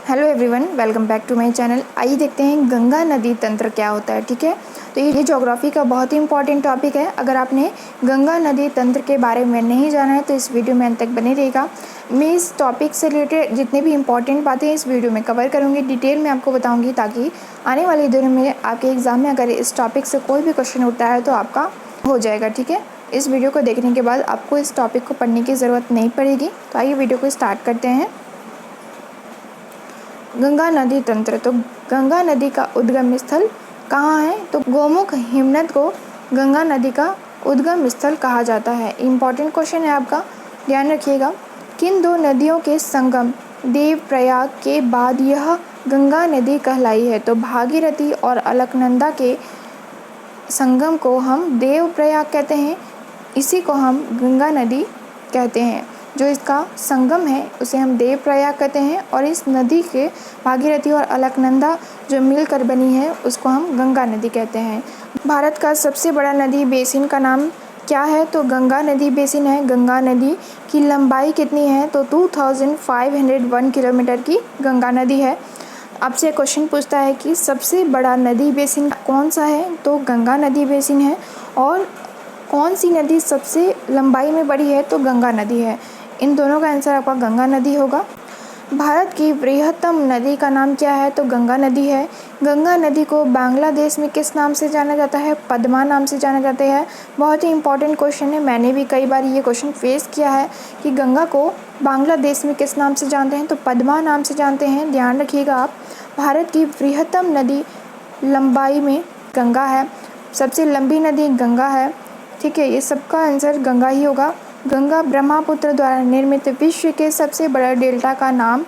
Hello everyone, welcome back to my channel. आइए देखते हैं गंगा नदी तंत्र क्या होता है। ठीक है, तो ये ज्योग्राफी का बहुत ही इंपॉर्टेंट टॉपिक है। अगर आपने गंगा नदी तंत्र के बारे में नहीं जाना है तो इस वीडियो में अंत तक बने रहेगा। मैं इस टॉपिक से रिलेटेड जितने भी इंपॉर्टेंट बातें इस वीडियो में कवर करूँगी, डिटेल में आपको बताऊँगी, ताकि आने वाले दिनों में आपके एग्ज़ाम में अगर इस टॉपिक से कोई भी क्वेश्चन उठता है तो आपका हो जाएगा। ठीक है, इस वीडियो को देखने के बाद आपको इस टॉपिक को पढ़ने की ज़रूरत नहीं पड़ेगी। तो आइए वीडियो को स्टार्ट करते हैं। गंगा नदी तंत्र। तो गंगा नदी का उद्गम स्थल कहाँ है? तो गोमुख हिमनद को गंगा नदी का उद्गम स्थल कहा जाता है। इम्पॉर्टेंट क्वेश्चन है आपका, ध्यान रखिएगा। किन दो नदियों के संगम देवप्रयाग के बाद यह गंगा नदी कहलाई है? तो भागीरथी और अलकनंदा के संगम को हम देवप्रयाग कहते हैं, इसी को हम गंगा नदी कहते हैं। जो इसका संगम है उसे हम देवप्रयाग कहते हैं, और इस नदी के भागीरथी और अलकनंदा जो मिलकर बनी है उसको हम गंगा नदी कहते हैं। भारत का सबसे बड़ा नदी बेसिन का नाम क्या है? तो गंगा नदी बेसिन है। गंगा नदी की लंबाई कितनी है? तो 2501 किलोमीटर की गंगा नदी है। आपसे क्वेश्चन पूछता है कि सबसे बड़ा नदी बेसिन कौन सा है? तो गंगा नदी बेसिन है। और कौन सी नदी सबसे लंबाई में बड़ी है? तो गंगा नदी है। इन दोनों का आंसर आपका गंगा नदी होगा। भारत की बृहत्तम नदी का नाम क्या है? तो गंगा नदी है। गंगा नदी को बांग्लादेश में किस नाम से जाना जाता है? पद्मा नाम से जाना जाता है। बहुत ही इंपॉर्टेंट क्वेश्चन है, मैंने भी कई बार ये क्वेश्चन फेस किया है कि गंगा को बांग्लादेश में किस नाम से जानते हैं? तो पद्मा नाम से जानते हैं। ध्यान रखिएगा आप। भारत की बृहत्तम नदी लंबाई में गंगा है, सबसे लंबी नदी गंगा है। ठीक है, ये सबका आंसर गंगा ही होगा। गंगा ब्रह्मपुत्र द्वारा निर्मित विश्व के सबसे बड़ा डेल्टा का नाम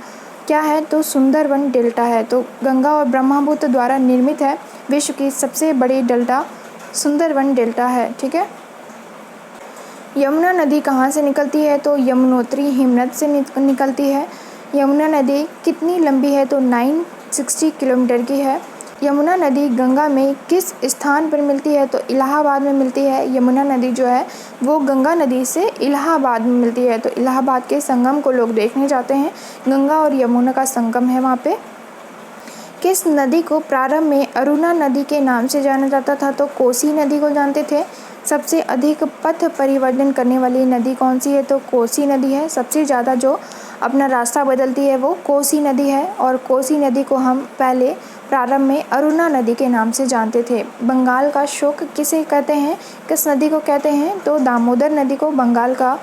क्या है? तो सुंदरवन डेल्टा है। तो गंगा और ब्रह्मपुत्र द्वारा निर्मित है विश्व की सबसे बड़ी डेल्टा सुंदरवन डेल्टा है। ठीक है, यमुना नदी कहाँ से निकलती है? तो यमुनोत्री हिमनद से निकलती है। यमुना नदी कितनी लंबी है? तो 960 किलोमीटर की है। यमुना नदी गंगा में किस स्थान पर मिलती है? तो इलाहाबाद में मिलती है। यमुना नदी जो है वो गंगा नदी से इलाहाबाद में मिलती है। तो इलाहाबाद के संगम को लोग देखने जाते हैं। गंगा और यमुना का संगम है वहाँ पे। किस नदी को प्रारंभ में अरुणा नदी के नाम से जाना जाता था? तो कोसी नदी को जानते थे। सबसे अधिक पथ परिवर्तन करने वाली नदी कौन सी है? तो कोसी नदी है। सबसे ज़्यादा जो अपना रास्ता बदलती है वो कोसी नदी है, और कोसी नदी को हम पहले प्रारंभ में अरुणा नदी के नाम से जानते थे। बंगाल का शोक किसे कहते हैं? किस नदी को कहते हैं? तो दामोदर नदी को बंगाल का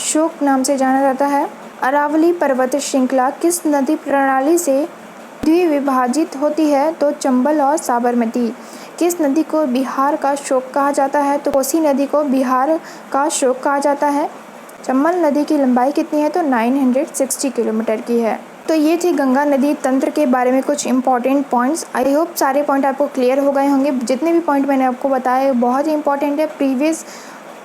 शोक नाम से जाना जाता है। अरावली पर्वत श्रृंखला किस नदी प्रणाली से द्विविभाजित होती है? तो चंबल और साबरमती। किस नदी को बिहार का शोक कहा जाता है? तो कोसी नदी को बिहार का शोक कहा जाता है। चंबल नदी की लंबाई कितनी है? तो 960 किलोमीटर की है। तो ये थी गंगा नदी तंत्र के बारे में कुछ इंपॉर्टेंट पॉइंट्स। आई होप सारे पॉइंट आपको क्लियर हो गए होंगे। जितने भी पॉइंट मैंने आपको बताए बहुत ही इंपॉर्टेंट है। प्रीवियस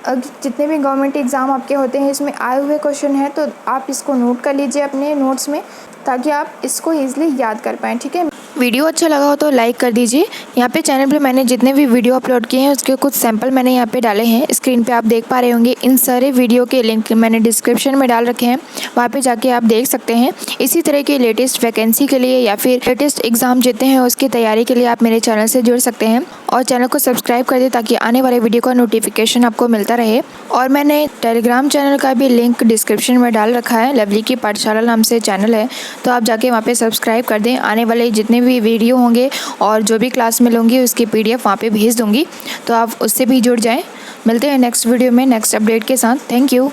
जितने भी गवर्नमेंट एग्ज़ाम आपके होते हैं इसमें आए हुए क्वेश्चन हैं, तो आप इसको नोट कर लीजिए अपने नोट्स में, ताकि आप इसको ईजिली याद कर पाएँ। ठीक है, वीडियो अच्छा लगा हो तो लाइक कर दीजिए। यहाँ पे चैनल पे मैंने जितने भी वीडियो अपलोड किए हैं उसके कुछ सैंपल मैंने यहाँ पे डाले हैं। स्क्रीन पे आप देख पा रहे होंगे। इन सारे वीडियो के लिंक मैंने डिस्क्रिप्शन में डाल रखे हैं, वहाँ पे जाके आप देख सकते हैं। इसी तरह की लेटेस्ट वैकेंसी के लिए या फिर लेटेस्ट एग्जाम जितने हैं उसकी तैयारी के लिए आप मेरे चैनल से जुड़ सकते हैं, और चैनल को सब्सक्राइब कर दें ताकि आने वाले वीडियो का नोटिफिकेशन आपको मिलता रहे। और मैंने टेलीग्राम चैनल का भी लिंक डिस्क्रिप्शन में डाल रखा है। लवली की पाठशाला नाम से चैनल है, तो आप जाके वहाँ पे सब्सक्राइब कर दें। आने वाले जितने भी वीडियो होंगे और जो भी क्लास में लूँगी उसकी PDF वहाँ पे भेज दूँगी, तो आप उससे भी जुड़ जाएं। मिलते हैं नेक्स्ट वीडियो में नेक्स्ट अपडेट के साथ। Thank you.